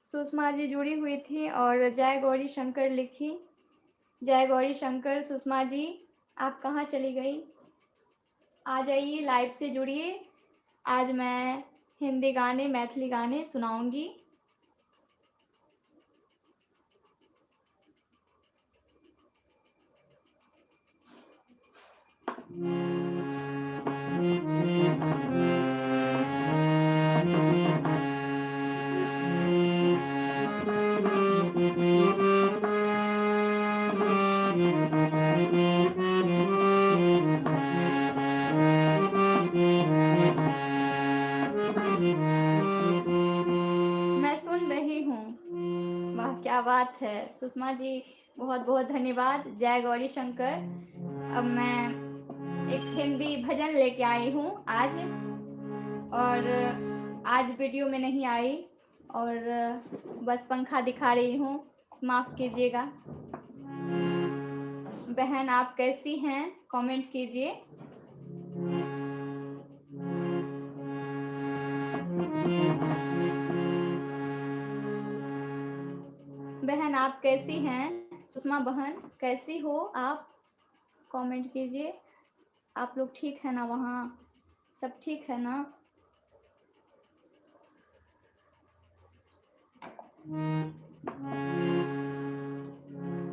सुषमा जी जुड़ी हुई थी और जय गौरी शंकर लिखी। जय गौरी शंकर। सुषमा जी आप कहाँ चली गई? आ जाइए, लाइव से जुड़िए। आज मैं हिंदी गाने, मैथिली गाने सुनाऊंगी। मैं सुन रही हूँ। वाह क्या बात है सुषमा जी, बहुत बहुत धन्यवाद। जय गौरी शंकर। अब मैं एक हिंदी भजन लेके आई हूँ आज, और आज वीडियो में नहीं आई और बस पंखा दिखा रही हूँ, माफ़ कीजिएगा। बहन आप कैसी हैं, कमेंट कीजिए। बहन आप कैसी हैं? सुषमा बहन कैसी हो आप? कमेंट कीजिए। आप लोग ठीक है ना? वहाँ सब ठीक है ना?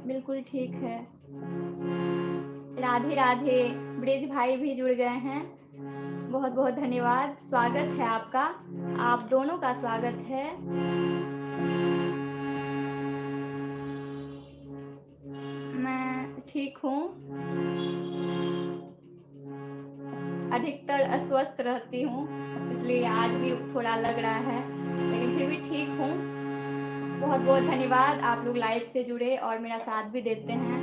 बिल्कुल ठीक है। राधे राधे। ब्रिज भाई भी जुड़ गए हैं, बहुत बहुत धन्यवाद। स्वागत है आपका, आप दोनों का स्वागत है। मैं ठीक हूँ, अधिकतर अस्वस्थ रहती हूँ, इसलिए आज भी थोड़ा लग रहा है, लेकिन फिर भी ठीक हूँ। बहुत बहुत धन्यवाद, आप लोग लाइव से जुड़े और मेरा साथ भी देते हैं,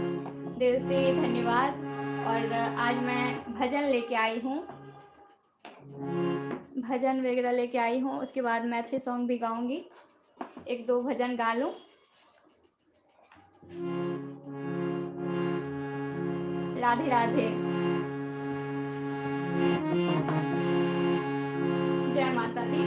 दिल से धन्यवाद। और आज मैं भजन लेके आई हूँ, भजन वगैरह लेके आई हूँ। उसके बाद मैथिली सॉन्ग भी गाऊंगी, एक दो भजन गा लूँ। राधे राधे। जय माता दी।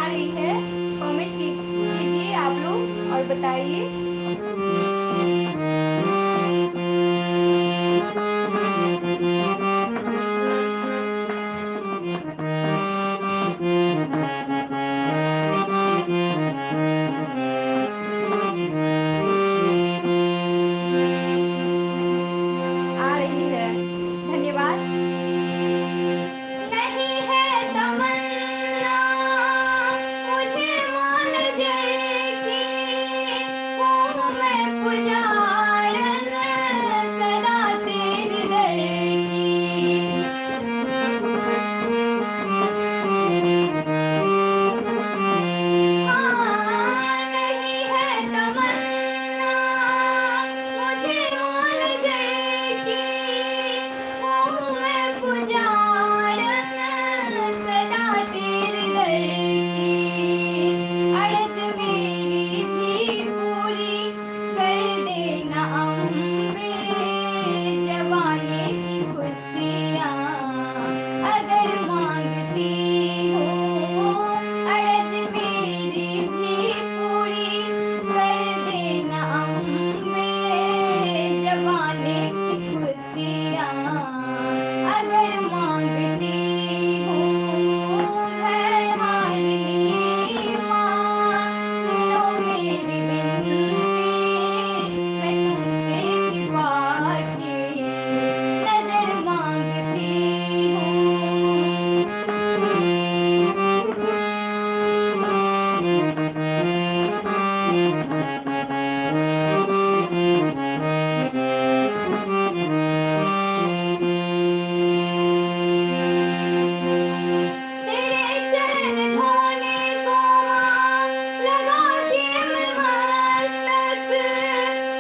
रही है, कमेंट कीजिए आप लोग और बताइए। आ रही है, धन्यवाद। नहीं है तमन्ना मुझे मान जाए कि हूँ मैं पुजारन सदा तेरे दर की। हाँ, नहीं है तमन्ना मुझे मान जाए कि हूँ मैं पुजारन सदा तेरे दर की। अर्ज मेरी भी पूरी कर देना अम्बे, जवानी की खुशियाँ अगर मांगती हो। अर्ज मेरी भी पूरी कर देना अम्बे, जवानी की खुशियाँ अगर मांगती हो। है हारिनी माँ सुनो मेरी विनती, मैं तुमसे कृपा की नजर मांगती हूँ। तेरे चरण धोने को लगा के मैं मस्तक,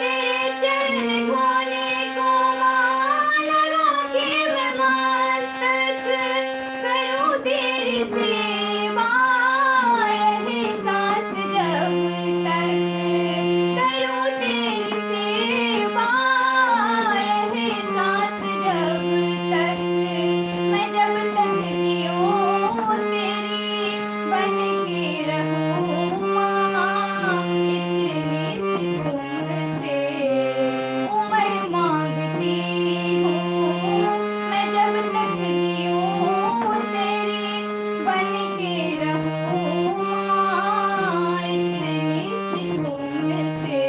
तेरे चरण धोने को लगा के मैं मस्तक, करूँ तेरी सेवा रहे सांस जब तक, करूँ तेरी सेवा रहे सांस जब तक। मैं जब तक जीऊँ तेरी बन के रहूँ माँ, इतनी सी तुमसे उम्र मांगती हूँ। मैं जब तक जीऊँ तेरी बन के रहूँ माँ, इतनी सी तुमसे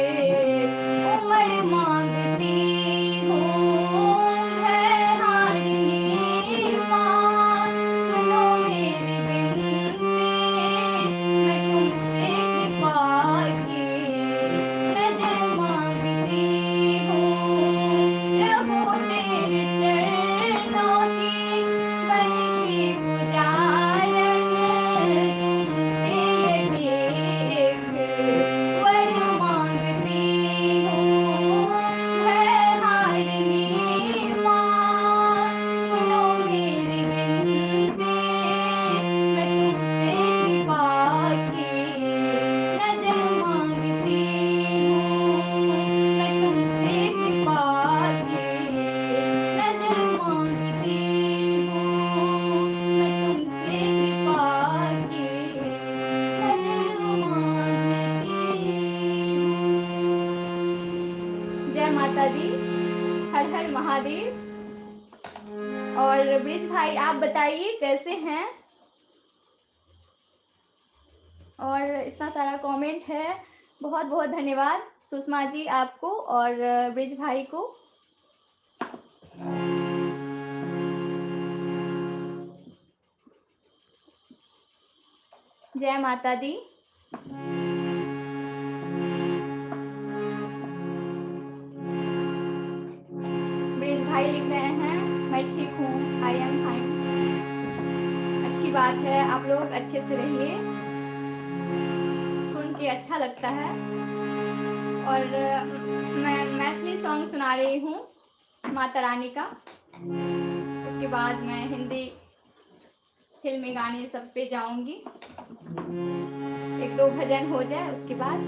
उम्र मांगती हूँ। है हारिनी माँ सुनो मेरी विनती, मैं तुमसे कृपा की नजर मांगती हूँ। रहो तेरे चरणों की बन के पुजारन, तुमसे यही एक वर मांगती हूँ। है हारिनी माँ सुनो मेरी विनती, मैं तुमसे कृपा की नजर मांगती हूँ। मैं तुमसे कृपा की नजर मांगती हूँ। मैं तुमसे कृपा की नजर मांगती हूँ। जय माता दी, हर हर महादेव। और ब्रिज भाई आप बताइए कैसे हैं। और इतना सारा कमेंट है, बहुत बहुत धन्यवाद सुषमा जी आपको और ब्रिज भाई को। जय माता दी। ब्रिज भाई लिख रहे हैं मैं ठीक हूँ, आई एम फाइन। अच्छी बात है, आप लोग अच्छे से रहिए, सुन के अच्छा लगता है। और मैं मैथिली सॉन्ग सुना रही हूँ माता रानी का, उसके बाद मैं हिंदी फिल्मी गाने सब पे जाऊंगी। एक दो भजन हो जाए उसके बाद।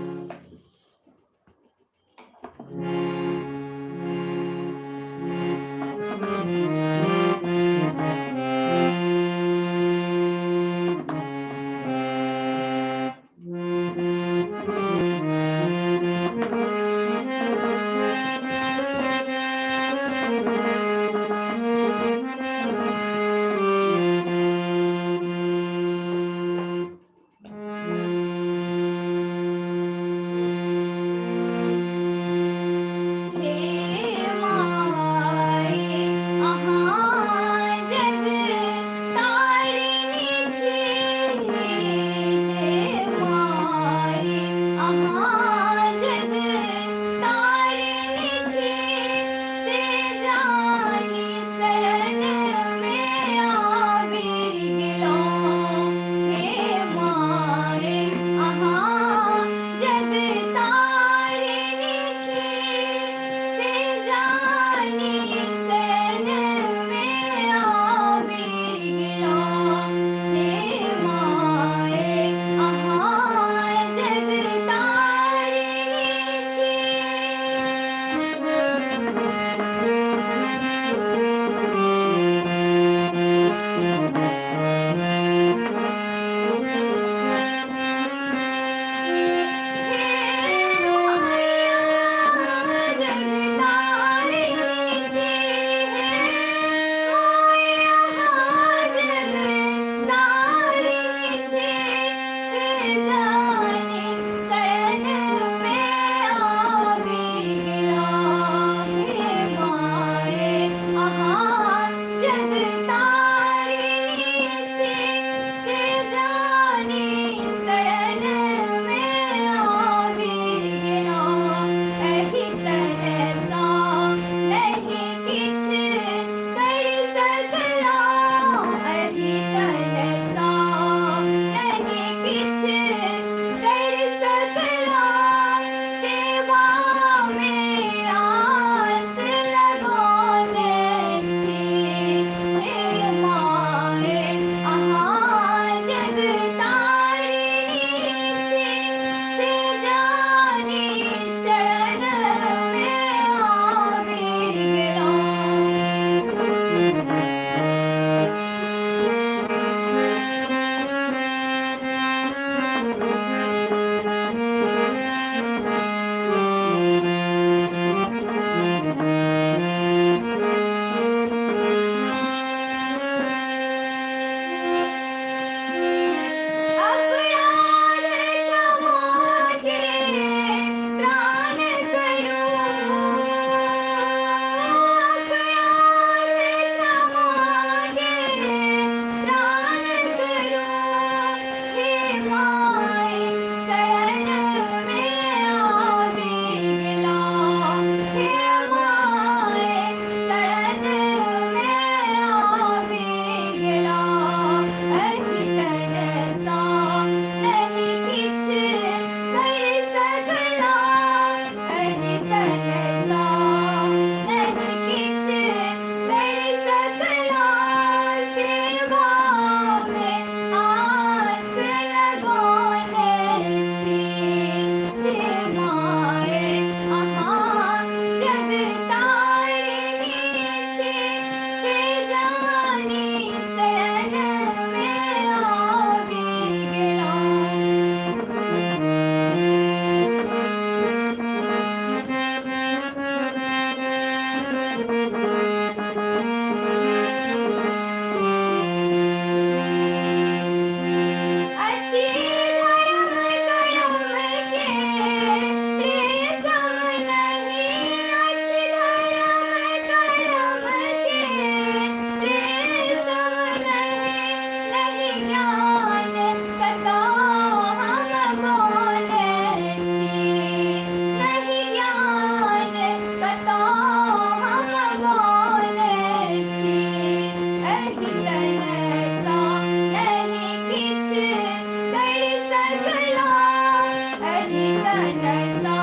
नसा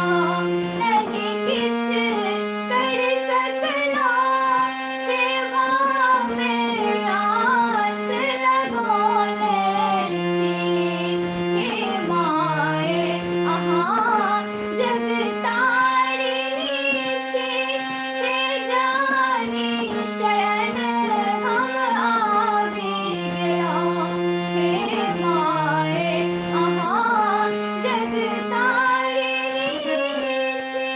नहीं किछ कर सकला सेवा में आस लगौने छी हे माए अहाँ जगतारिणी छी से जानी शरण हम आबि गेलहुँ हे माए अहाँ जगतारिणी छी।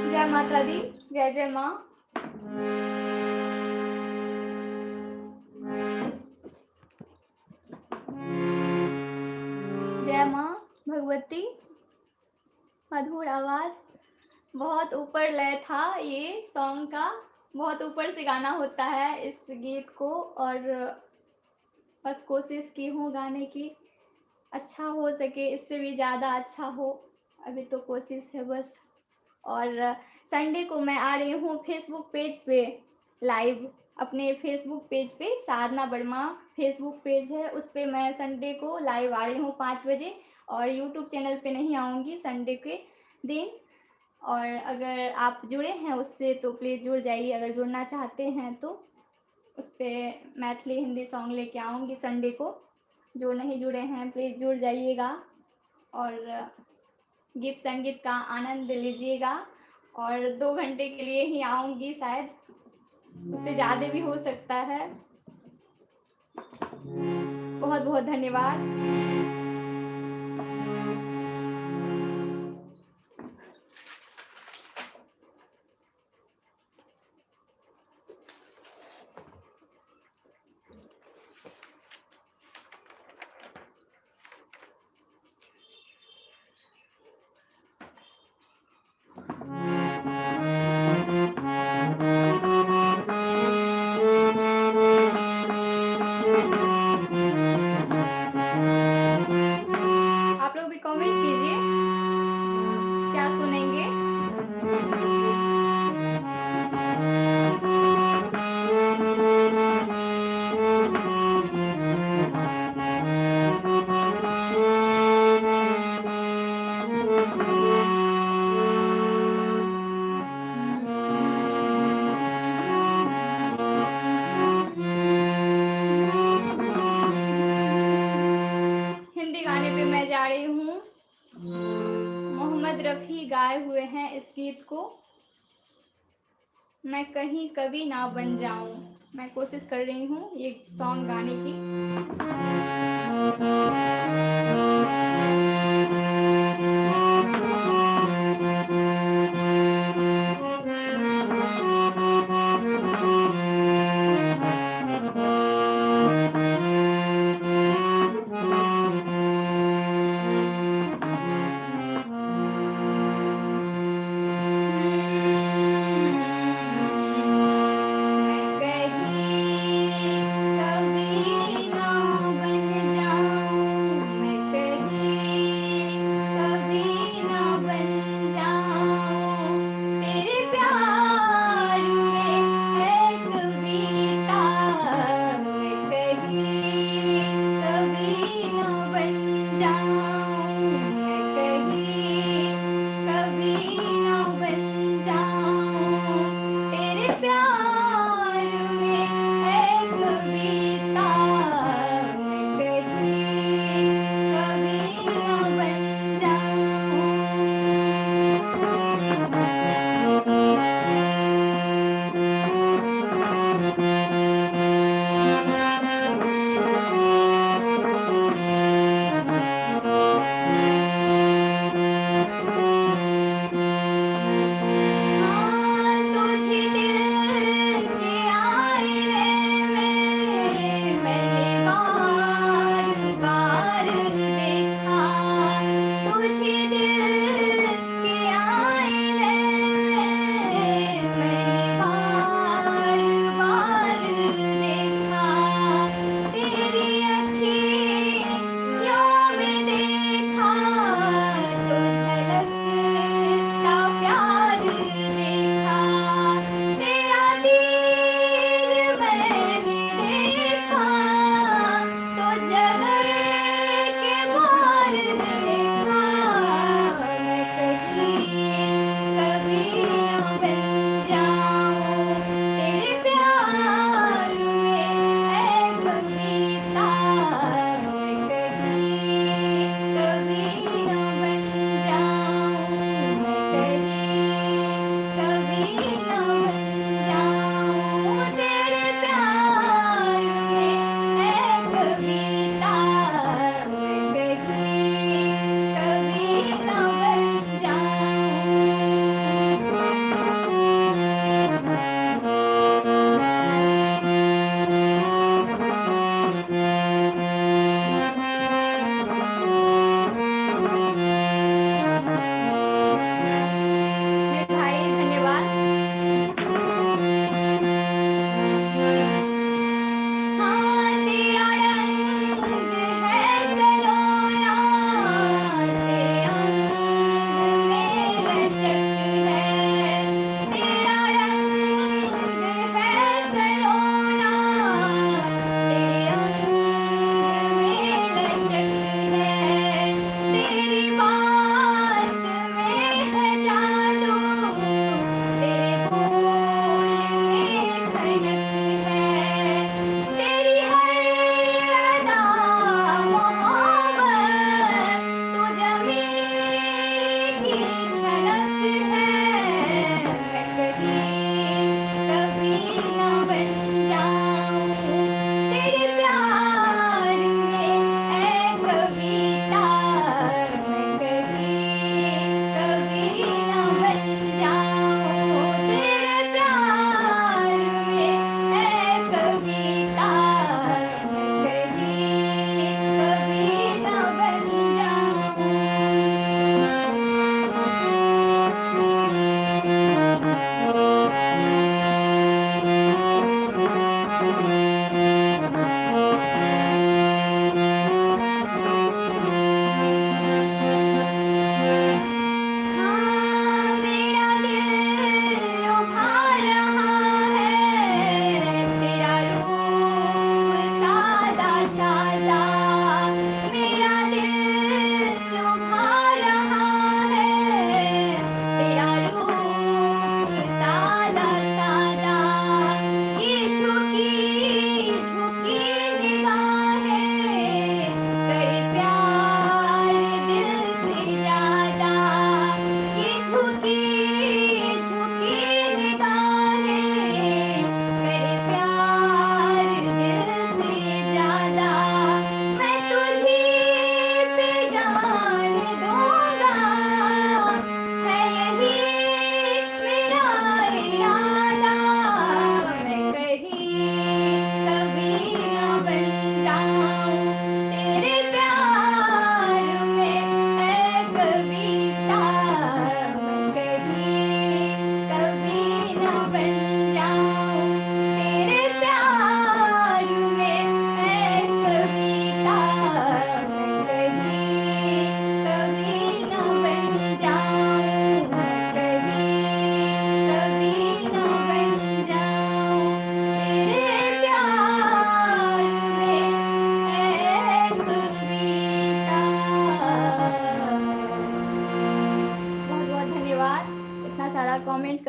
जय माता दी, जय जय माँ। जय माँ भगवती। मधुर आवाज, बहुत ऊपर लय था ये सॉन्ग का, बहुत ऊपर से गाना होता है इस गीत को, और बस कोशिश की हूँ गाने की, अच्छा हो सके, इससे भी ज़्यादा अच्छा हो, अभी तो कोशिश है बस। और संडे को मैं आ रही हूँ फेसबुक पेज पे लाइव, अपने फेसबुक पेज पे, साधना वर्मा फेसबुक पेज है, उस पर मैं संडे को लाइव आ रही हूँ 5 बजे, और यूट्यूब चैनल पे नहीं आऊँगी संडे के दिन। और अगर आप जुड़े हैं उससे तो प्लीज़ जुड़ जाइए, अगर जुड़ना चाहते हैं तो उस पर मैथिली हिंदी सॉन्ग लेके आऊँगी संडे को। जो नहीं जुड़े हैं प्लीज़ जुड़ जाइएगा और गीत संगीत का आनंद लीजिएगा। और 2 घंटे के लिए ही आऊँगी, शायद उससे ज़्यादा भी हो सकता है। बहुत बहुत धन्यवाद। आप लोग भी कमेंट कीजिए क्या सुनेंगे। हिंदी गाने पे मैं जा रही हूँ, मोहम्मद रफ़ी गाए हुए हैं इस गीत को, मैं कहीं कभी ना बन जाऊं। मैं कोशिश कर रही हूँ ये सॉन्ग गाने की। मैं कहीं कभी ना बन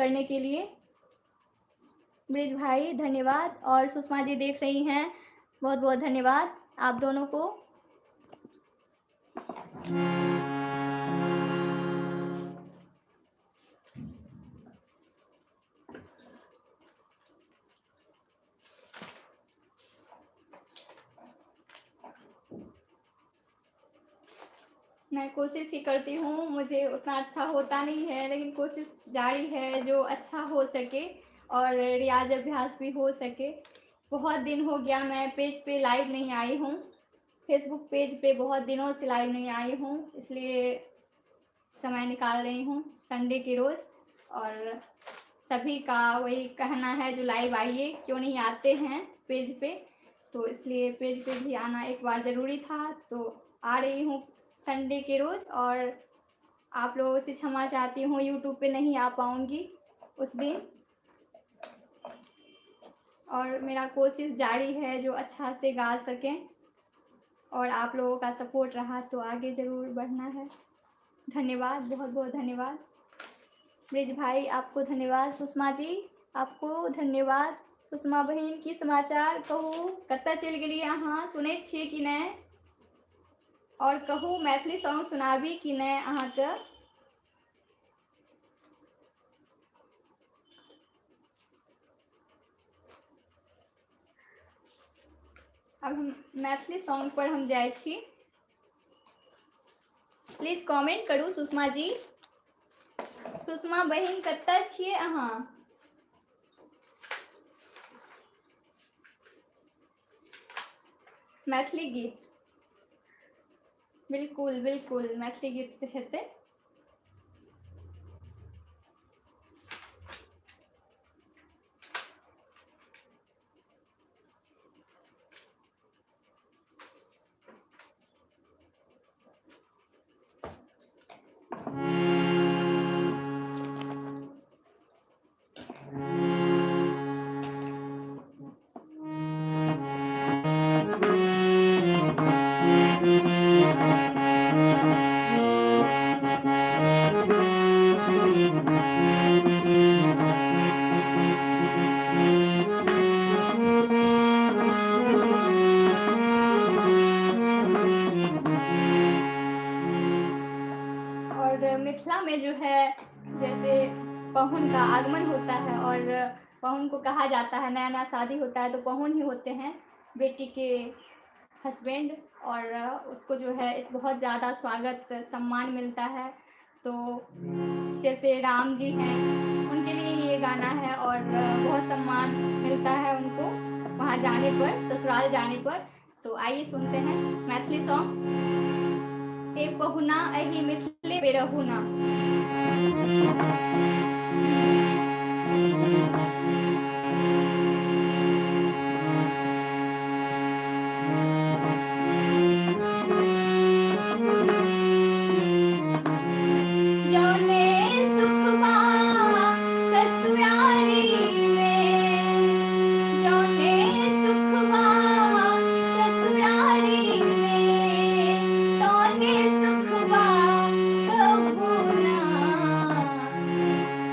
करने के लिए। ब्रिज भाई धन्यवाद, और सुषमा जी देख रही हैं, बहुत बहुत धन्यवाद आप दोनों को। मैं कोशिश ही करती हूँ, मुझे उतना अच्छा होता नहीं है, लेकिन कोशिश जारी है जो अच्छा हो सके और रियाज अभ्यास भी हो सके। बहुत दिन हो गया मैं पेज पे लाइव नहीं आई हूँ, फेसबुक पेज पे बहुत दिनों से लाइव नहीं आई हूँ, इसलिए समय निकाल रही हूँ संडे के रोज़। और सभी का वही कहना है जो लाइव आइए, क्यों नहीं आते हैं पेज पे, तो इसलिए पेज पे भी आना एक बार ज़रूरी था, तो आ रही हूँ संडे के रोज़। और आप लोगों से क्षमा चाहती हूँ, यूट्यूब पे नहीं आ पाऊँगी उस दिन, और मेरा कोशिश जारी है जो अच्छा से गा सकें, और आप लोगों का सपोर्ट रहा तो आगे ज़रूर बढ़ना है। धन्यवाद, बहुत बहुत धन्यवाद ब्रिज भाई, आपको धन्यवाद। सुषमा जी आपको धन्यवाद। सुषमा बहन की समाचार कहू, कत्ता चल गेलिए अहाँ, सुनै छियै कि नहीं, और कहू मैथिली सॉन्ग सुनाबी कि नहीं अहाँके। अब हम मैथिली सॉन्ग पर हम जाइ छी, प्लीज कमेंट करू सुषमा जी। सुषमा बहन कत्ता छियै अहाँ। मैथिली गीत, बिल्कुल बिल्कुल मैथिली गीत हेतै। मिथिला में जो है जैसे पहुन का आगमन होता है, और पहुन को कहा जाता है, नया नया शादी होता है तो पहुन ही होते हैं बेटी के हस्बैंड, और उसको जो है एक बहुत ज़्यादा स्वागत सम्मान मिलता है। तो जैसे राम जी हैं, उनके लिए ये गाना है, और बहुत सम्मान मिलता है उनको वहाँ जाने पर, ससुराल जाने पर। तो आइए सुनते हैं मैथिली सॉन्ग। ए पहुना अहि मिथिले पे रहुना।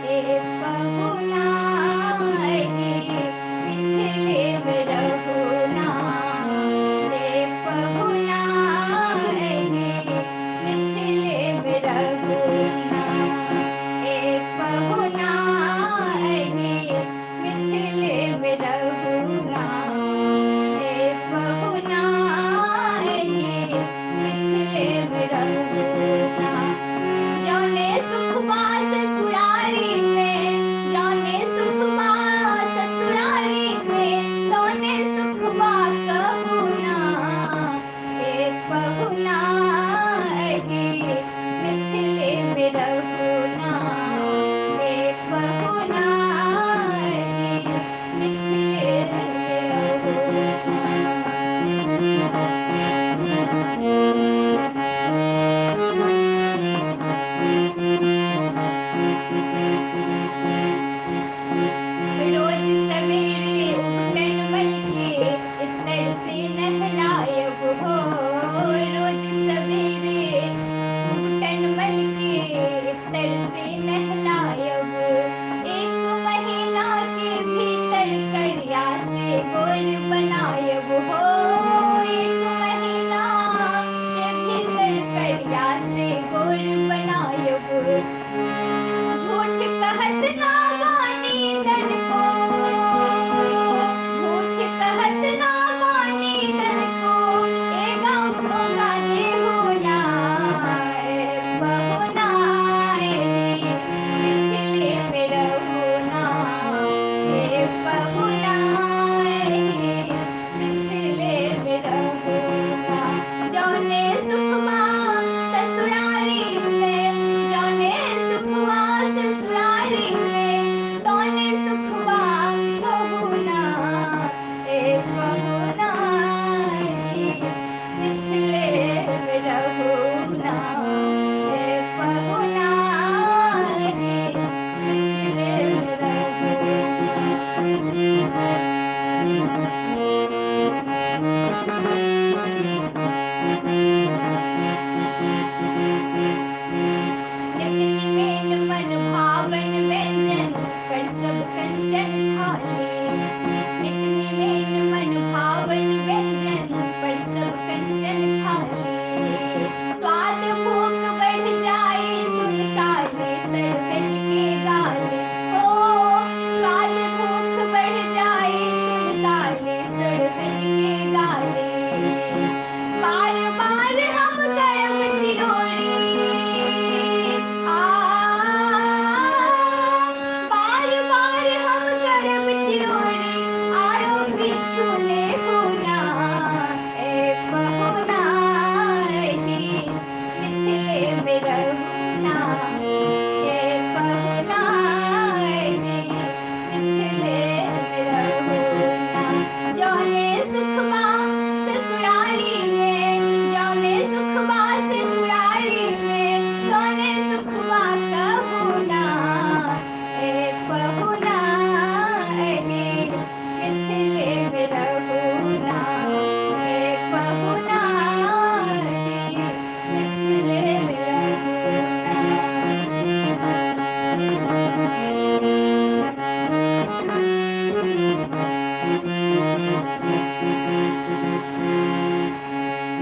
ए पहुना कहत ना बानी तन को, झूठ कहत ना बानी तन को, ए गाँव को का देहु ना, ए बहुना एही मिथिले में रहू ना, ए बहुना एही मिथिले में रहू ना। जौने सुखमा ससुरारी में, जौने सुखमा ससुरारी में, तौने सुखमा बहुना, ए बहुना एही मिथिले में रहू ना, ए बहुना एही मिथिले में रहू निकनी मेन मन भावन व्यंजन कर सब कंचन थाली, निकनी मेन मन भावन व्यंजन पर सब कंचन थाली। स्वाद भूख बढ़ जाए सुख साले सरहज के गाले, ओ स्वाद भूख बढ़ जाए सुख साले सरहज के गाले। बार बार हम करब चिरोरी, बार बार हम करब चिरोरी, आरो पीछू लेहू ना, ए बहुना एही मिथिले में रहू ना, ए बहुना एही मिथिले में रहू ना। जौने सुखबा ससुरारी में, जौने सुखबा ससुरारी में, तौने सुखबा कहू ना, ए बहुना एही मिथिले में रहू ना, ए बहुना एही मिथिले में रहू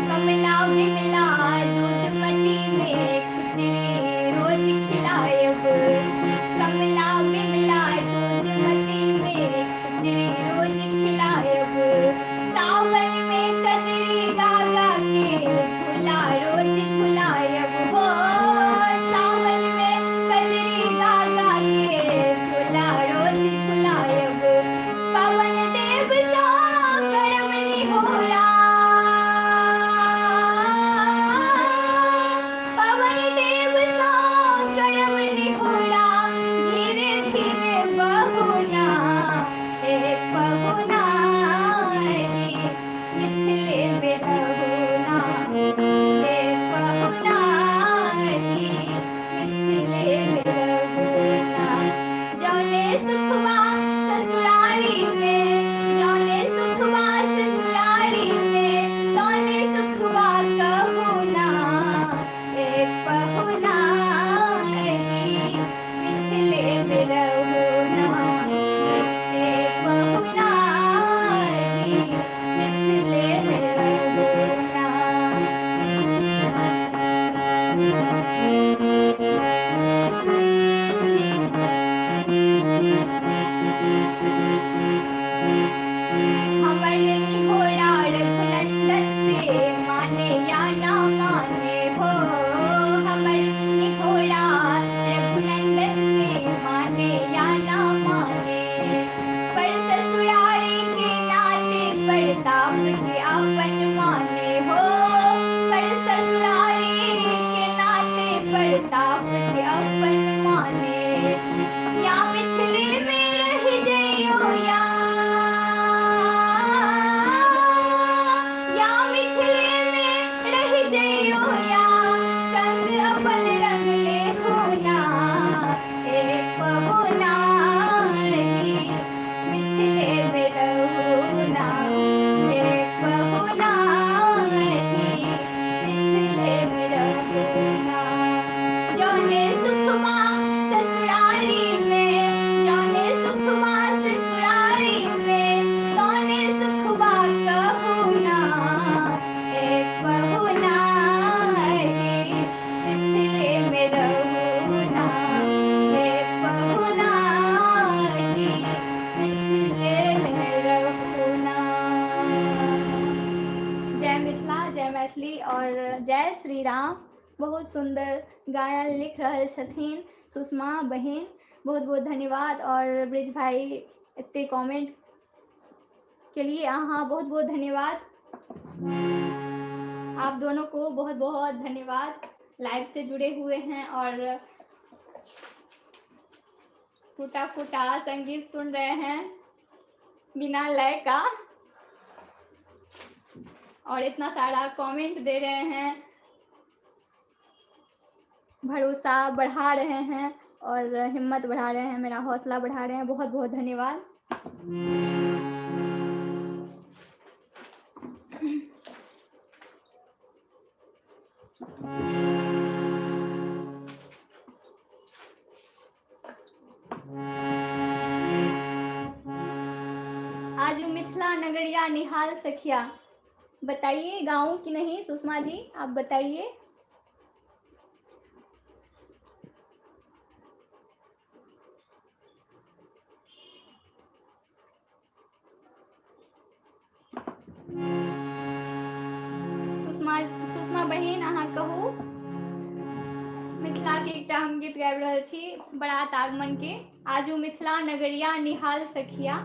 कमला बिमला दूधमती में खिचड़ी रोज खिलायब, कमला बिमला दूधमती में खिचड़ी रोज खिलायब। सावन में कजरी गागा के झूला रोज झुलायब, हो सावन में कजरी गागा के झूला रोज झुलायब। पवन देव सा करम निहोरा, पवन देव सा करम निहोरा, धीरे धीरे बहुना, ए बहुना एही मिथिले में रहू ना, ए बहुना एही मिथिले में रहू ना। जौने सुखबा ससुरारी में, जौने सुखबा ससुरारी में, तौने सुखबा कहू ना, ए बहुना एही मिथिले में रहू ना, ए बहुना एही मिथिले में रहू ना। हमर निहोरा रघुनंदन से माने या ना माने, हो हमर निहोरा रघुनंदन से माने या ना माने। पर ससुरारी के नाते प्रताप के अपन माने, हो पर ससुरारी के नाते प्रताप के अपन माने। या मिथिले में रह जइयो या मिथिले में रह जइयो या, संग अपन रंग लेहू ना, ए बहुना एही मिथिले में रहू ना, ए बहुना एही मिथिले में रहू ना। जौने सुखमा जय श्री राम। बहुत सुंदर गायन लिख रहल छथिन सुषमा बहन, बहुत बहुत धन्यवाद। और ब्रिज भाई इतने कमेंट के लिए अहाँ बहुत बहुत धन्यवाद। आप दोनों को बहुत बहुत धन्यवाद, लाइव से जुड़े हुए हैं और फूटा फूटा संगीत सुन रहे हैं बिना लय का, और इतना सारा कमेंट दे रहे हैं, भरोसा बढ़ा रहे हैं और हिम्मत बढ़ा रहे हैं, मेरा हौसला बढ़ा रहे हैं। बहुत बहुत धन्यवाद। आज मिथिला नगरिया निहाल सखिया, बताइए गाऊं कि नहीं सुषमा जी, आप बताइए। सुषमा बहन अहाँ कहू। मिथिला के एकटा हम गीत गाबि रहल छी बरात आगमन के, आजू मिथिला नगरिया निहाल सखिया।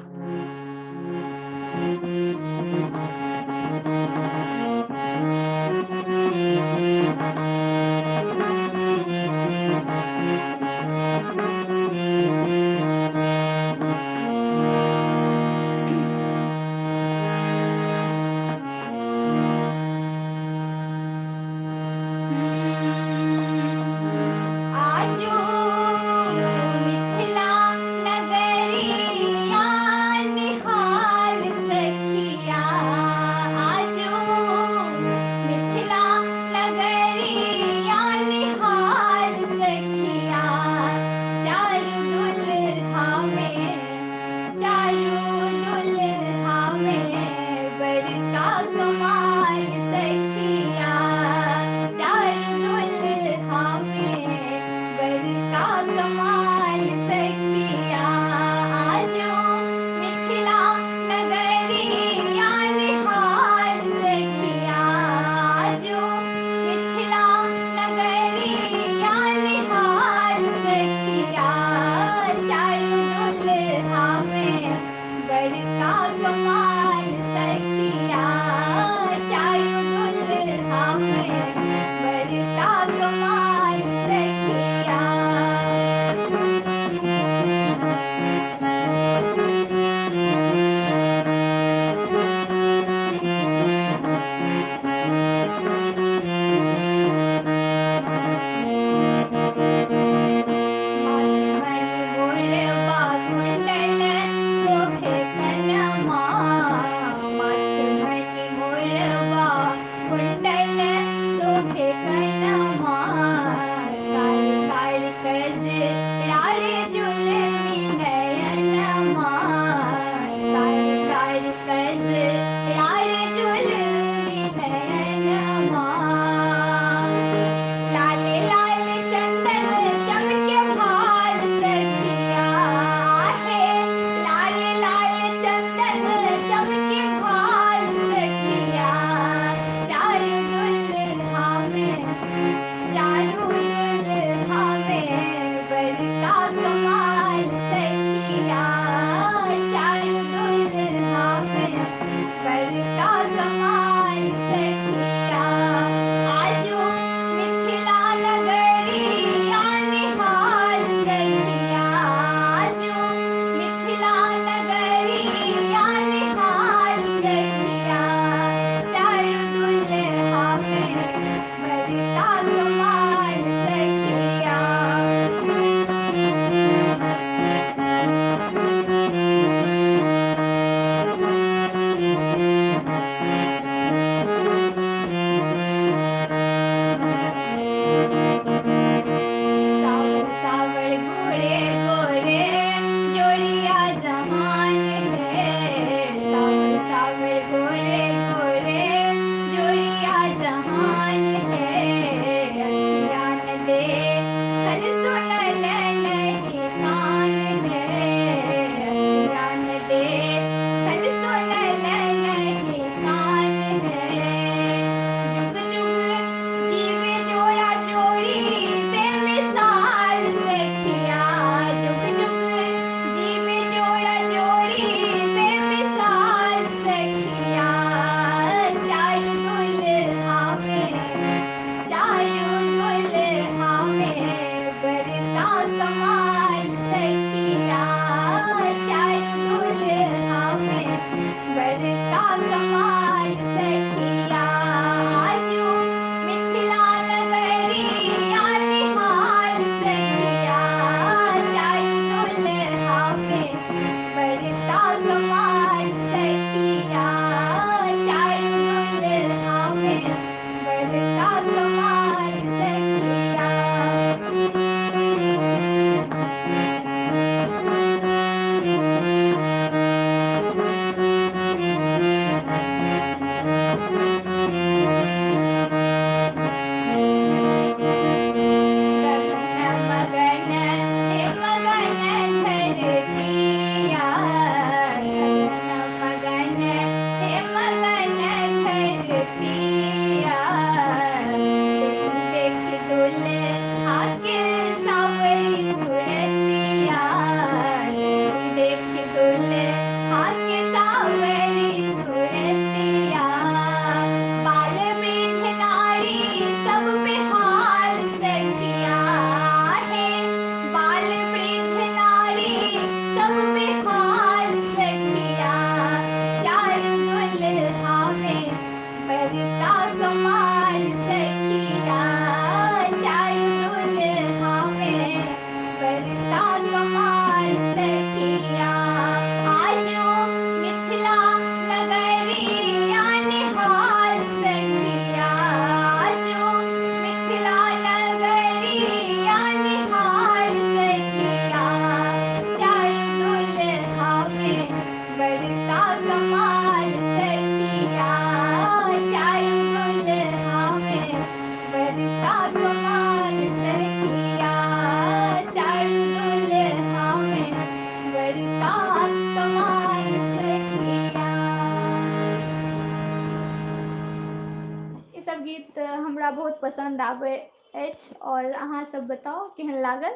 हमरा बहुत पसंद आबै अछि और अहाँ सब बताओ केहन लागल।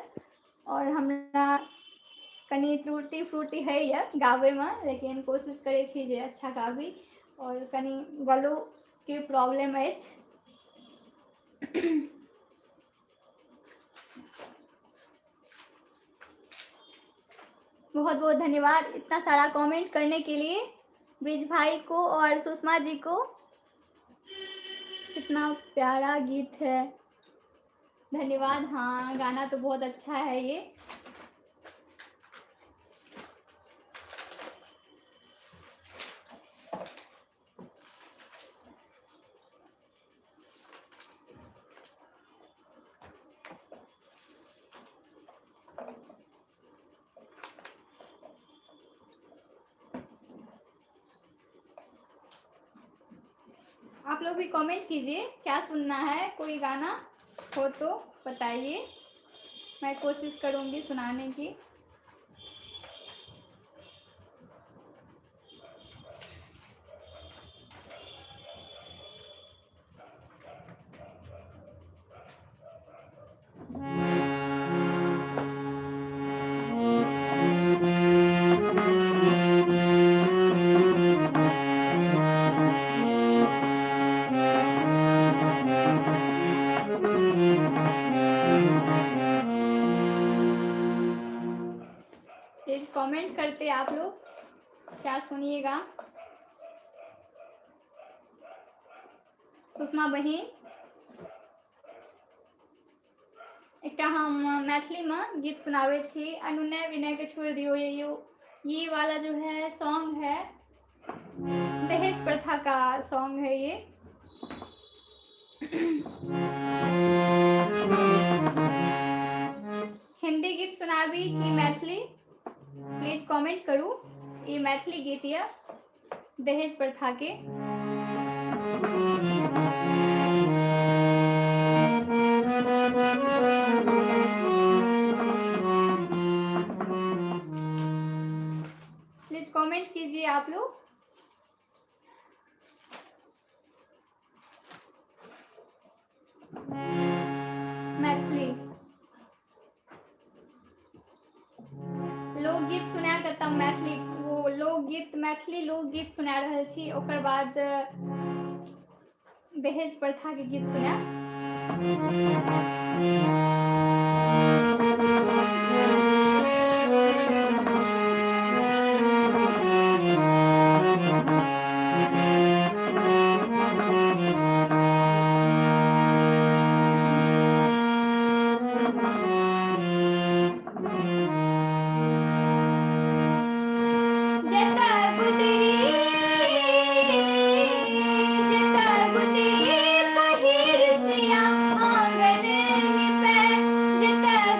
और हमरा कनी त्रुटि फ्रूटि होइए गाबैमे, लेकिन कोशिश करै छी जे अच्छा गाबी, और कनी गलोके प्रॉब्लम अछि। बहुत बहुत धन्यवाद इतना सारा कमेंट करने के लिए ब्रिज भाई को और सुषमा जी को। कितना प्यारा गीत है, धन्यवाद। हाँ, गाना तो बहुत अच्छा है ये। आप लोग भी कमेंट कीजिए क्या सुनना है, कोई गाना हो तो बताइए, मैं कोशिश करूँगी सुनाने की। प्लीज कमेंट करते आप लोग क्या सुनिएगा। सुषमा बहिन, एकटा हम मैथिली में गीत सुनावे छी, अनुनय विनय के छोड़ दियो ये वाला जो है सॉन्ग है, दहेज प्रथा का सॉन्ग है ये। हिंदी गीत सुनाबी कि मैथिली, प्लीज कमेंट करू। ये मैथिली गीत है दहेज प्रथा के। प्लीज कमेंट कीजिए आप लोग। मैथिली लोकगीत सुना के तब मैथिली वो लोकगीत मैथिली लोकगीत सुना रहल छी, ओकर बाद दहेज प्रथा के गीत सुना।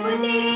बुद्धि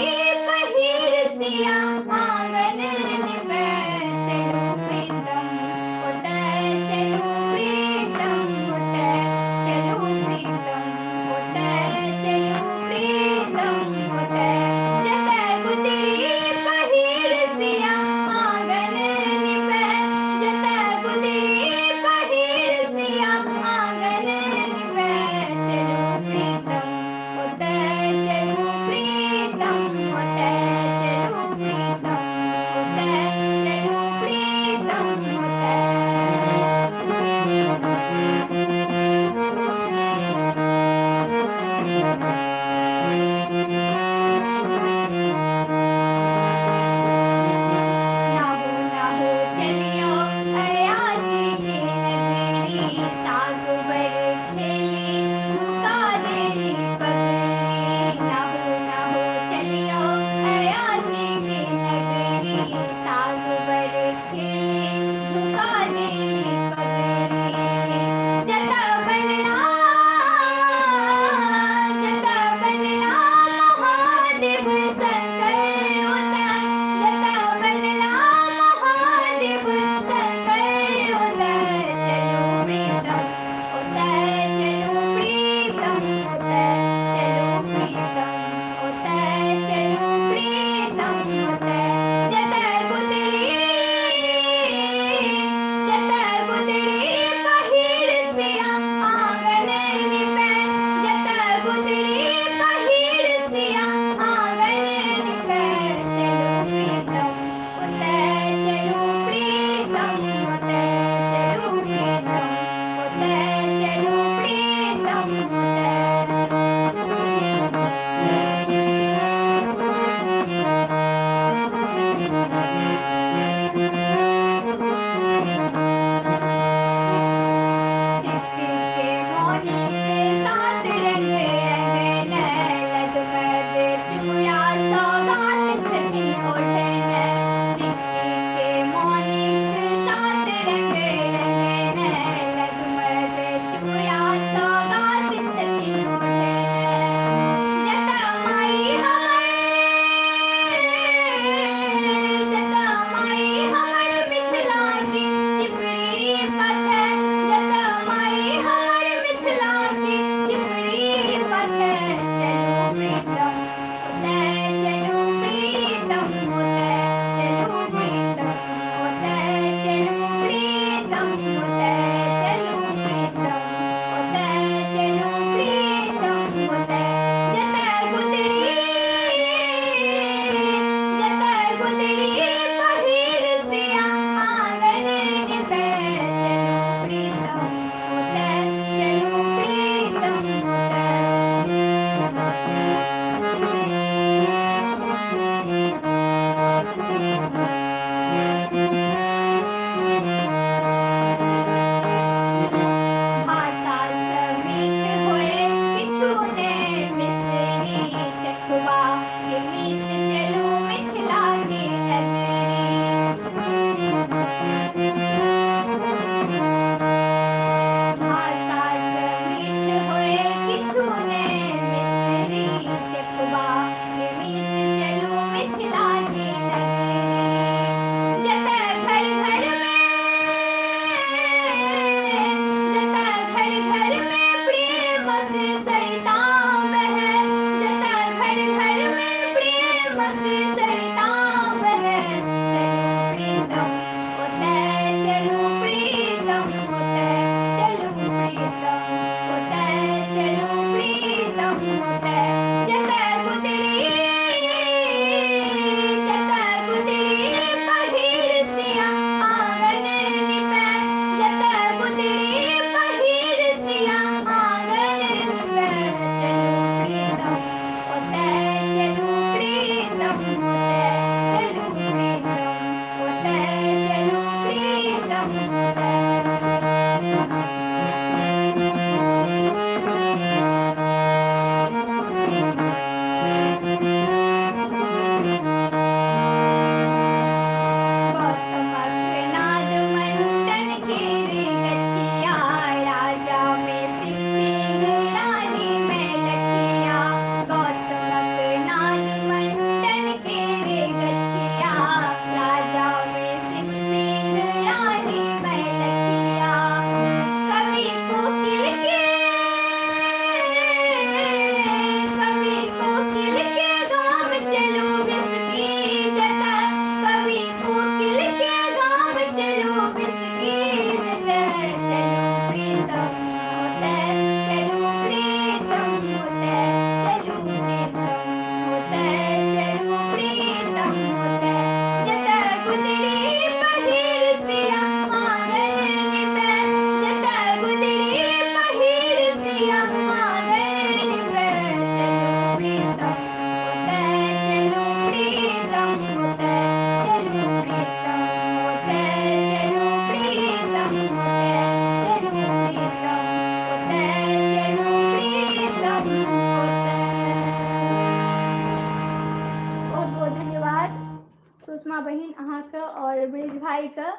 सीमा बहिन अहाँके और ब्रिज भाईके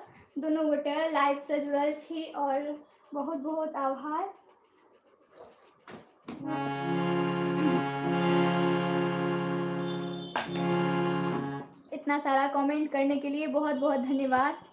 दुनू गोटे लाइव से जुड़ल छी और बहुत बहुत आभार। इतना सारा कमेंट करने के लिए बहुत बहुत धन्यवाद।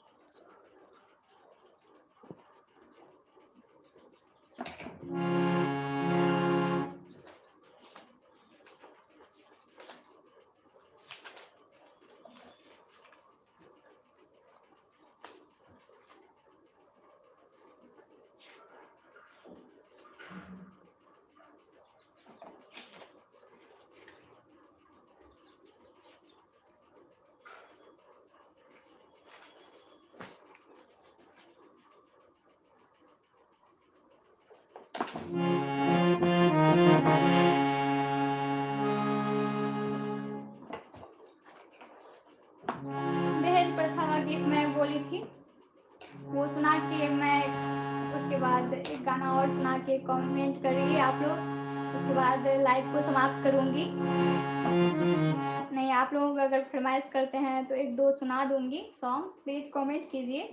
दहेज प्रथा का गीत मैं बोली थी, वो सुना के मैं उसके बाद एक गाना और सुना के कमेंट करिए आप लोग, उसके बाद लाइव को समाप्त करूंगी। नहीं, आप लोग अगर फरमाइश करते हैं तो एक दो सुना दूंगी सॉन्ग, प्लीज कमेंट कीजिए।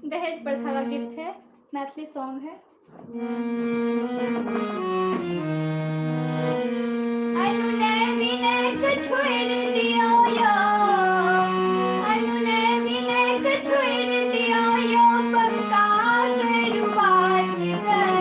दहेज प्रथा का गीत है, मैथिली सॉन्ग है। अनुनय विनय के छोड़ दियो यो, अनुनय विनय के छोड़ दियो यो, पक्का करू बात कर,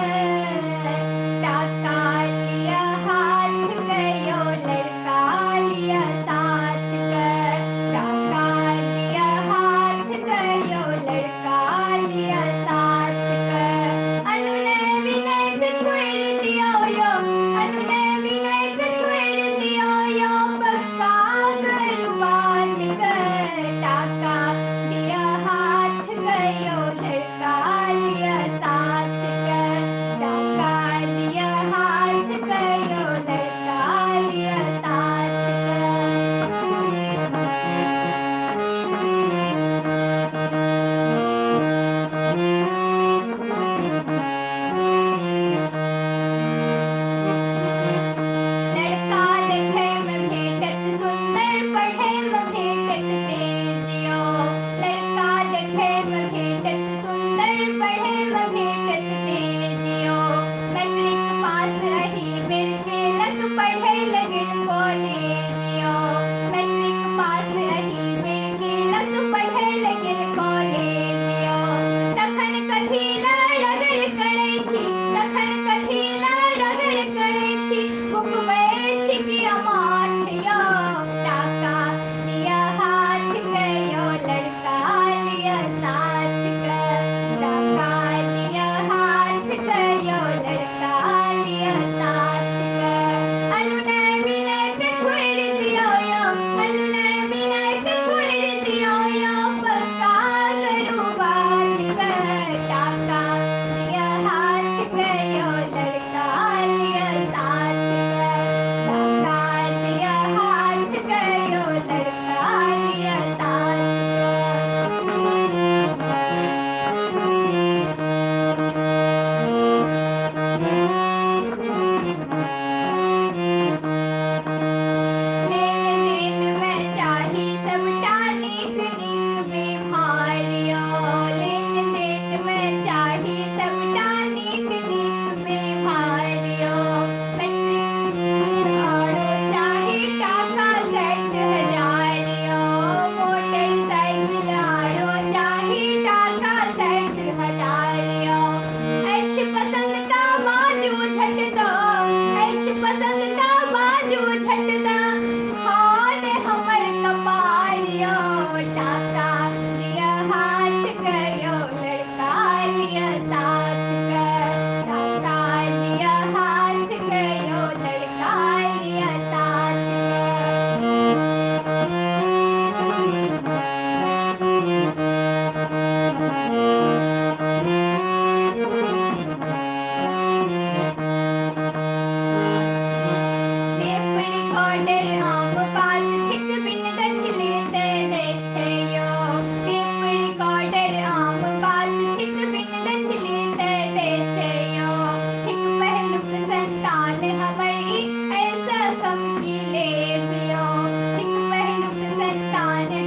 टाका लिया हाथ गयो, लड़का लिया साथ कर, टाका लिया हाथ गयो, लड़का लिया साथ कर, अनुनय विनय के छोड़ दियो यो,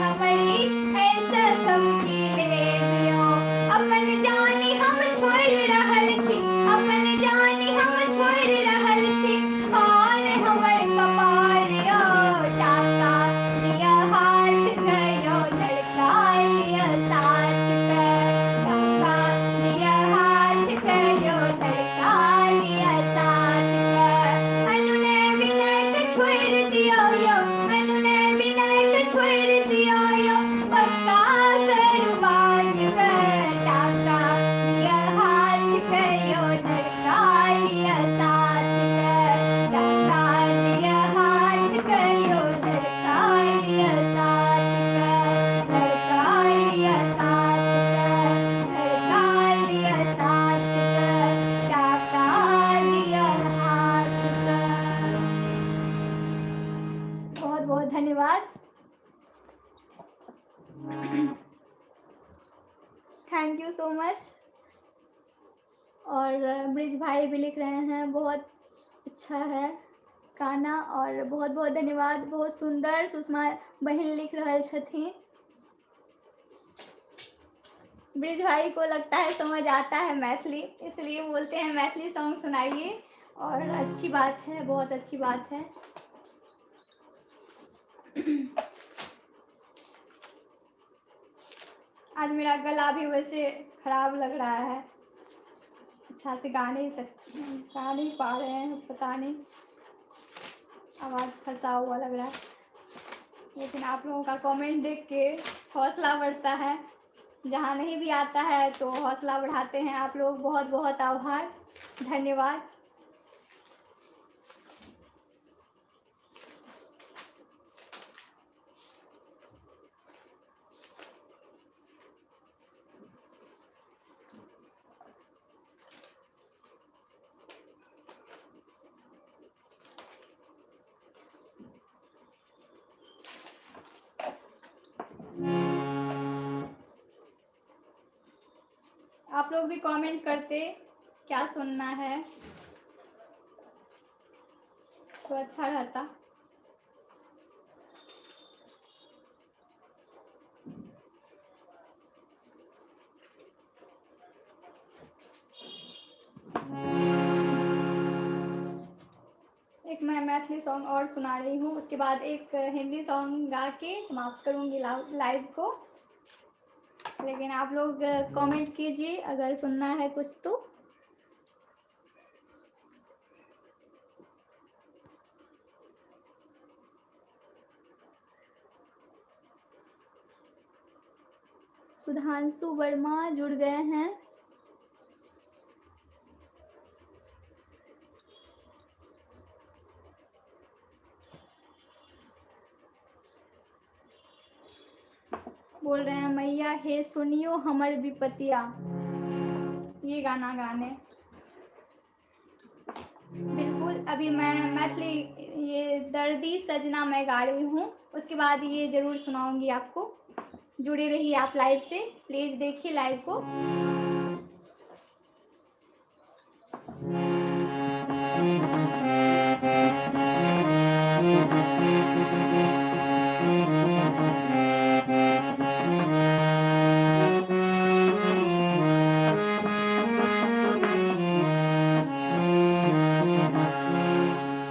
हमारी ऐसा कम की लेबियो अपन जानी हम छोड़ रहल छी अपन जानी हम छोड़ रहल छी कौन हमर कपारियो टाका दिया हाथ कयो लड़का लिया साथ कर टाका दिया हाथ कयो लड़का लिया साथ कर अनुने विनय के छोड़ दियो यो अनुने विनय के छोड़ दियो यो पक्का करवान कर टाका दिया हाथ कयो लड़का लिया साथ कर टाका दिया हाथ कयो लड़का लिया साथ कर लड़का लिया साथ कर लड़का लिया साथ कर टाका दिया हाथ कर। बहुत बहुत धन्यवाद। Thank you so much. और ब्रिज भाई भी लिख रहे हैं बहुत अच्छा है गाना और बहुत बहुत धन्यवाद, बहुत सुंदर। सुषमा बहन लिख रहे छथिन। ब्रिज भाई को लगता है समझ आता है मैथिली, इसलिए बोलते हैं मैथिली सॉन्ग सुनाइए और अच्छी बात है, बहुत अच्छी बात है। आज मेरा गला भी वैसे खराब लग रहा है, अच्छा से गा नहीं पा रहे हैं, पता नहीं आवाज़ फंसा हुआ लग रहा है, लेकिन आप लोगों का कमेंट देख के हौसला बढ़ता है। जहाँ नहीं भी आता है तो हौसला बढ़ाते हैं आप लोग। बहुत बहुत आभार, धन्यवाद। आप लोग भी कमेंट करते क्या सुनना है तो अच्छा रहता। एक मैं मैथिली सॉन्ग और सुना रही हूँ, उसके बाद एक हिंदी सॉन्ग गा के समाप्त करूँगी लाइव को। लेकिन आप लोग कमेंट कीजिए अगर सुनना है कुछ तो। सुधांशु वर्मा जुड़ गए हैं। बोल रहे हैं मैया हे सुनियो हमर विपतिया, ये गाना गाने। बिल्कुल, अभी मैं मैथिली ये दर्दी सजना मैं गा रही हूँ, उसके बाद ये ज़रूर सुनाऊंगी आपको। जुड़े रहिए आप लाइव से, प्लीज़ देखिए लाइव को।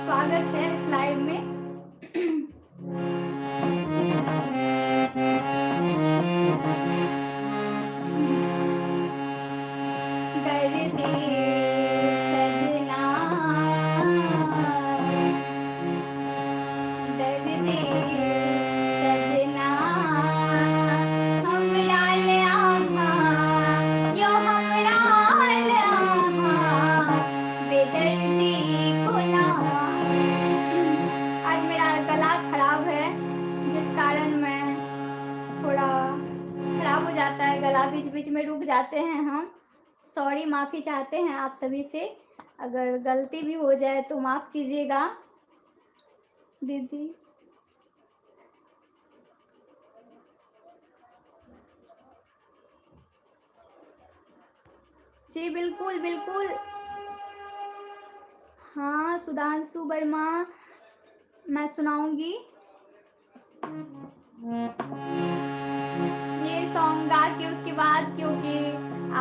स्वागत है इस लाइव में। दर्दी सजना दर्दी सजना हमरा ले आहा यो हमरा ले आहा बेदर्दी कोना। आज मेरा गला खराब है जिस कारण मैं थोड़ा खराब हो जाता है गला, बीच बीच में रुक जाते हैं हम। सॉरी, माफ़ी चाहते हैं आप सभी से, अगर गलती भी हो जाए तो माफ़ कीजिएगा दीदी। जी बिल्कुल बिल्कुल। हाँ सुधांशु वर्मा, मैं सुनाऊंगी।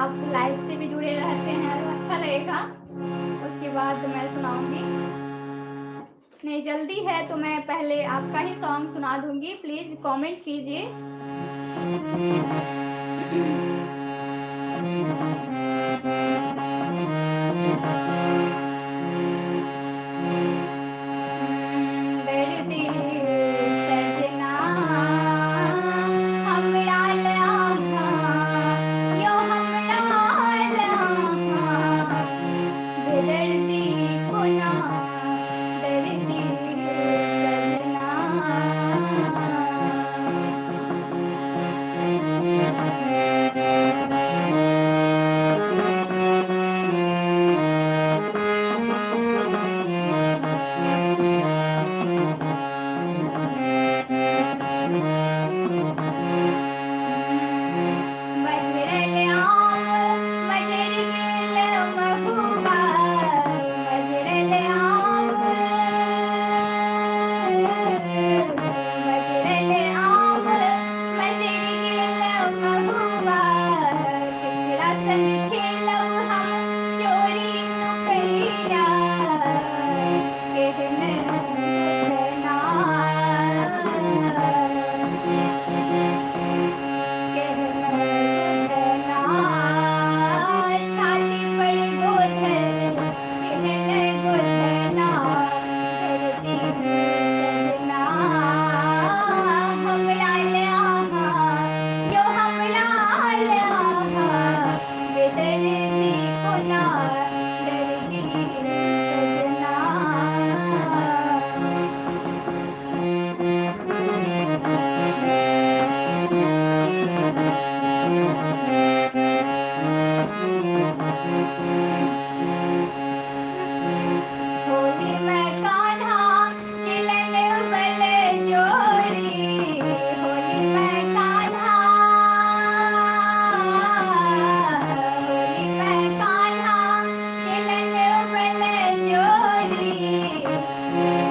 आप लाइव से भी जुड़े रहते हैं तो अच्छा लगेगा। उसके बाद मैं सुनाऊंगी। नहीं जल्दी है तो मैं पहले आपका ही सॉन्ग सुना दूंगी, प्लीज कमेंट कीजिए। दर्दी सजना हमरा लहा, यो हमरा लहा, बेदर्दी कोना दर्दी सजना। मजरल आम मजर गिल महबूबा, मजरल आम मजरल आम मजर गिल महबूबा, केकरा संग खेलब हम चोरी नुकैया, केहन बुझना छाती पर गोधल केहन गोधना, दर्दी सजना हमरा लहा, यो हमरा लहा, बेदर्दी कोना दर्दी सजना। होली में कान्हा किलन बल जोड़ी, होली में कान्हा, होली में कान्हा किलन बल जोड़ी,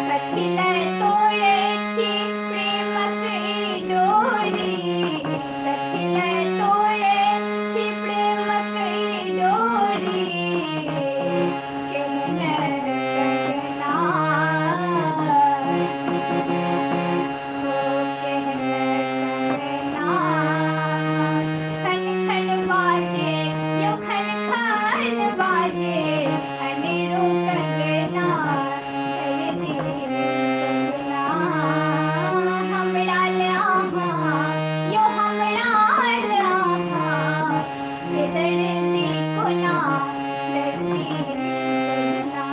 कथिला तोड़े छी प्रेमक ई डोरी, कथिला तोड़े छी प्रेमक ई डोरी, केहन कंगना हो केहन कंगना, खन खन बाजे यो खन खन बाजे, अनेरो कंगना दर्दी सजना हमरा लहा, यो हमरा लहा, बेदर्दी कोना दर्दी सजना।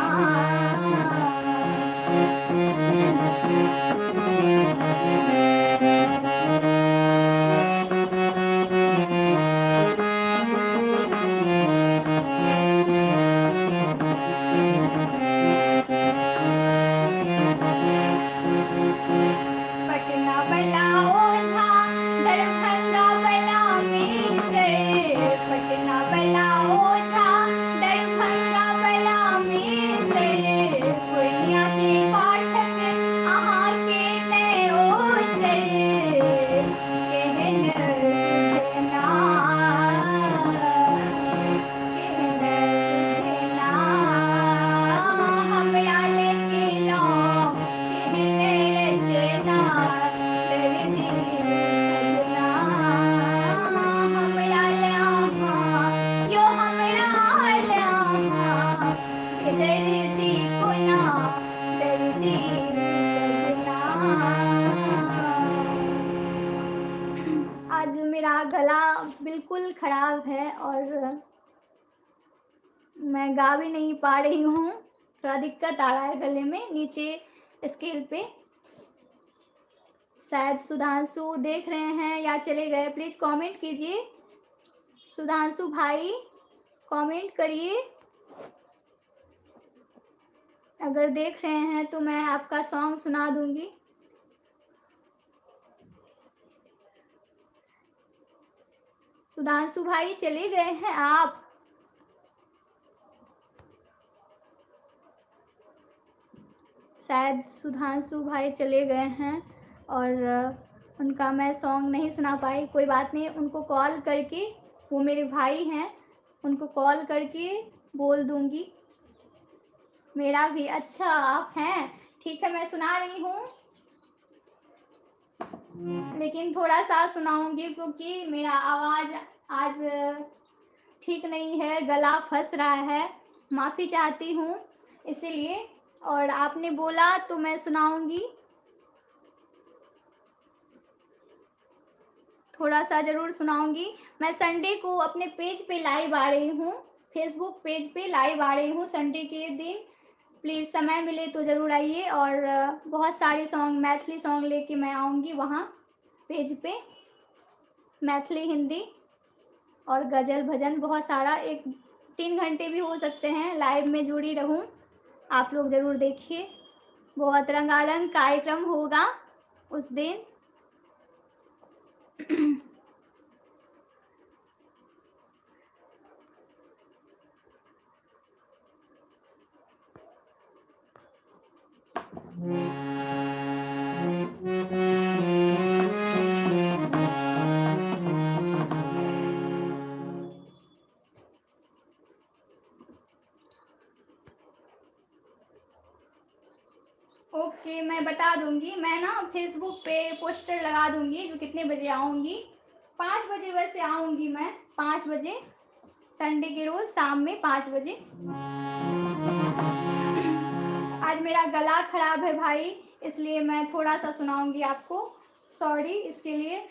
पटना बला ओझा दरभंगा बला मीसर, पटना बला ओझा दरभंगा बला मीसर, पूर्णिया के पाठक अहाँ के नै ओसर, केहन बुझना केहन बुझना, हमरा लेके लौं केहन रचना, दर्दी सजना हमरा लहा, यो हमरा लहा, बेदर्दी कोना दर्दी सजना। आज मेरा गला बिल्कुल खराब है और मैं गा भी नहीं पा रही हूँ, थोड़ा दिक्कत आ रहा है गले में, नीचे स्केल पे। शायद सुधांशु देख रहे हैं या चले गए, प्लीज कमेंट कीजिए। सुधांशु भाई कमेंट करिए, अगर देख रहे हैं तो मैं आपका सॉन्ग सुना दूंगी। सुधांशु भाई चले गए हैं आप? शायद सुधांशु भाई चले गए हैं और उनका मैं सॉन्ग नहीं सुना पाई। कोई बात नहीं, उनको कॉल करके, वो मेरे भाई हैं उनको कॉल करके बोल दूँगी। मेरा भी अच्छा आप हैं, ठीक है मैं सुना रही हूँ, लेकिन थोड़ा-सा सुनाऊँगी क्योंकि मेरा आवाज़ आज ठीक नहीं है, गला फँस रहा है, माफ़ी चाहती हूँ इसीलिए। और आपने बोला तो मैं सुनाऊँगी। थोड़ा-सा ज़रूर सुनाऊँगी। मैं संडे को अपने पेज पे लाइव आ रही हूँ, फेसबुक पेज पे लाइव आ रही हूँ संडे के दिन। प्लीज़ समय मिले तो ज़रूर आइए और बहुत सारे सॉन्ग मैथिली सॉन्ग लेके मैं आऊँगी वहाँ पेज पे। मैथिली, हिंदी और गज़ल, भजन बहुत सारा 1-3 घंटे भी हो सकते हैं, लाइव में जुड़ी रहूँ। आप लोग ज़रूर देखिए, बहुत रंगारंग कार्यक्रम होगा उस दिन। ओके, मैं बता दूँगी। मैं ना फेसबुक पे पोस्टर लगा दूँगी जो कितने बजे आऊँगी। 5 बजे वैसे आऊँगी मैं, 5 बजे, संडे के रोज़ शाम में 5 बजे। आज मेरा गला ख़राब है भाई, इसलिए मैं थोड़ा-सा सुनाऊँगी आपको, सॉरी इसके लिए।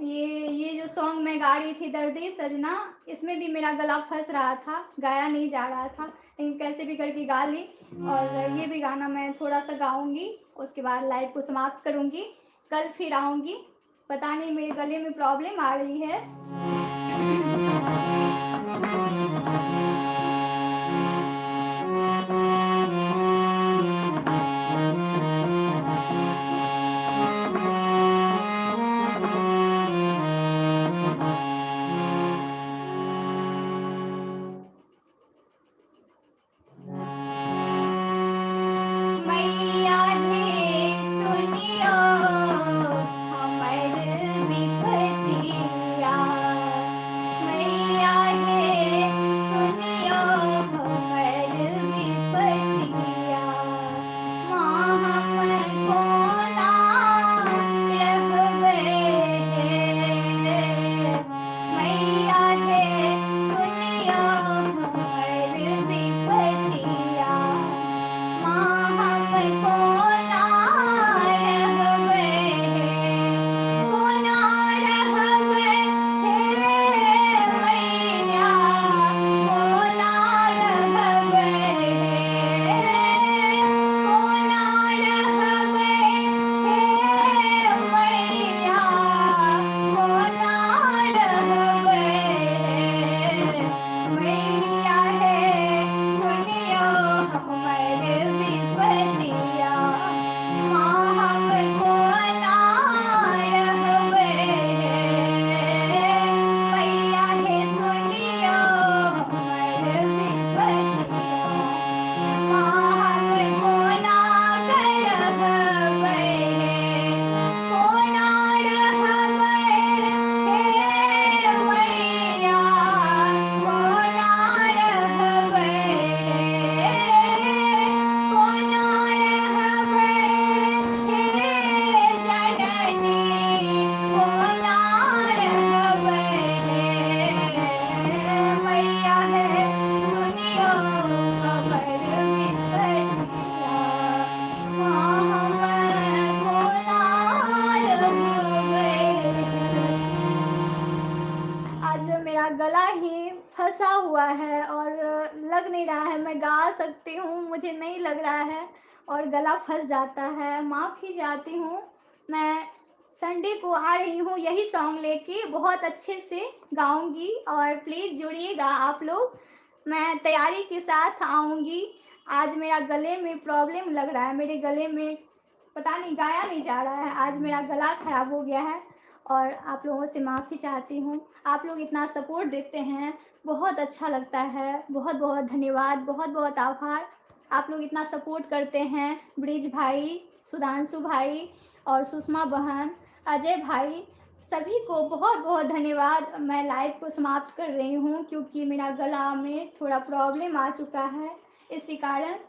ये जो सॉन्ग मैं गा रही थी दर्दे सजना, इसमें भी मेरा गला फँस रहा था, गाया नहीं जा रहा था, लेकिन कैसे भी करके गा ली। और ये भी गाना मैं थोड़ा-सा गाऊँगी, उसके बाद लाइव को समाप्त करूँगी। कल फिर आऊँगी, पता नहीं मेरे गले में प्रॉब्लम आ रही है। मैया हे सुनियो हमर विपतिया, मैया हे सुनियो हमर विपतिया, माँ हम कोना रहबे हे, मैया हे सुनियो हमर विपतिया, माँ हम कोना रहबे हे, कोना रहबे हे मैया, कोना रहबे हे, कोना रहबे हे मैया, कोना रहबे हे, मैया हे सुनियो हमर विपतिया, माँ हम कोना रहबे हे, मैया हे सुनियो हमर विपतिया, माँ हम कोना रहबे हे, कोना रहबे हे मैया, कोना रहबे हे, कोना रहबे हे जननी, कोना रहबे हे, मैया हे सुनियो हमर विपतिया, माँ हम कोना रहबे। आज मेरा गला ही फँसा हुआ है और लग नहीं रहा है मैं गा सकती हूँ, मुझे नहीं लग रहा है और गला फँस जाता है, माफ़ी चाहती हूँ। मैं संडे को आ रही हूँ यही सॉन्ग लेके, बहुत अच्छे से गाऊँगी और प्लीज़ जुड़िएगा आप लोग। मैं तैयारी के साथ आऊँगी। आज मेरा गले में प्रॉब्लम लग रहा है, मेरे गले में पता नहीं गाया नहीं जा रहा है, आज मेरा गला ख़राब हो गया है और आप लोगों से माफ़ी चाहती हूँ। आप लोग इतना सपोर्ट देते हैं, बहुत अच्छा लगता है, बहुत-बहुत धन्यवाद, बहुत-बहुत आभार। आप लोग इतना सपोर्ट करते हैं, ब्रिज भाई, सुधांशु भाई और सुषमा बहन, अजय भाई, सभी को बहुत बहुत धन्यवाद। मैं लाइव को समाप्त कर रही हूँ क्योंकि मेरा गला में थोड़ा प्रॉब्लम आ चुका है इसी कारण।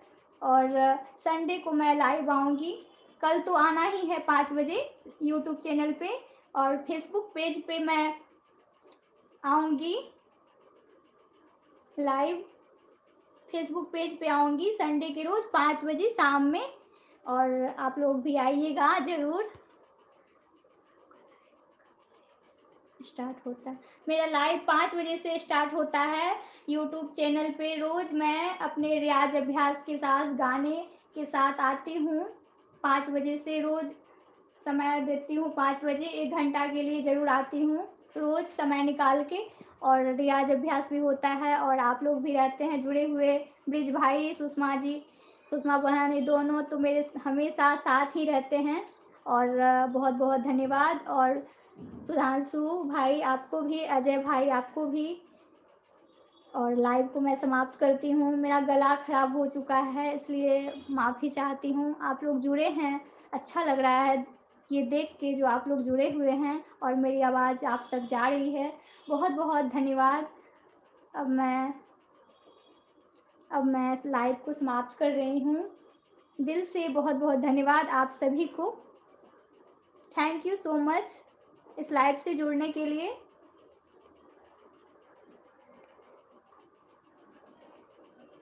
और संडे को मैं लाइव आऊँगी। कल तो आना ही है 5 बजे यूट्यूब चैनल पे, और फेसबुक पेज पे मैं आऊँगी लाइव। फेसबुक पेज पे आऊँगी संडे के रोज़ 5 बजे शाम में, और आप लोग भी आइएगा ज़रूर। स्टार्ट होता है मेरा लाइव 5 बजे से स्टार्ट होता है यूट्यूब चैनल पे। रोज़ मैं अपने रियाज अभ्यास के साथ, गाने के साथ आती हूँ 5 बजे से। रोज़ समय देती हूँ 5 बजे, 1 घंटा के लिए ज़रूर आती हूँ रोज़ समय निकाल के, और रियाज अभ्यास भी होता है। और आप लोग भी रहते हैं जुड़े हुए, ब्रिज भाई, सुषमा जी, सुषमा बहन, ये दोनों तो मेरे हमेशा साथ ही रहते हैं। और बहुत बहुत धन्यवाद। और सुधांशु भाई आपको भी, अजय भाई आपको भी। और लाइव को मैं समाप्त करती हूँ। मेरा गला ख़राब हो चुका है इसलिए माफ़ी चाहती हूँ। आप लोग जुड़े हैं, अच्छा लग रहा है ये देख के जो आप लोग जुड़े हुए हैं और मेरी आवाज़ आप तक जा रही है। बहुत बहुत धन्यवाद। अब मैं इस लाइव को समाप्त कर रही हूँ। दिल से बहुत बहुत धन्यवाद आप सभी को। थैंक यू सो मच इस लाइव से जुड़ने के लिए।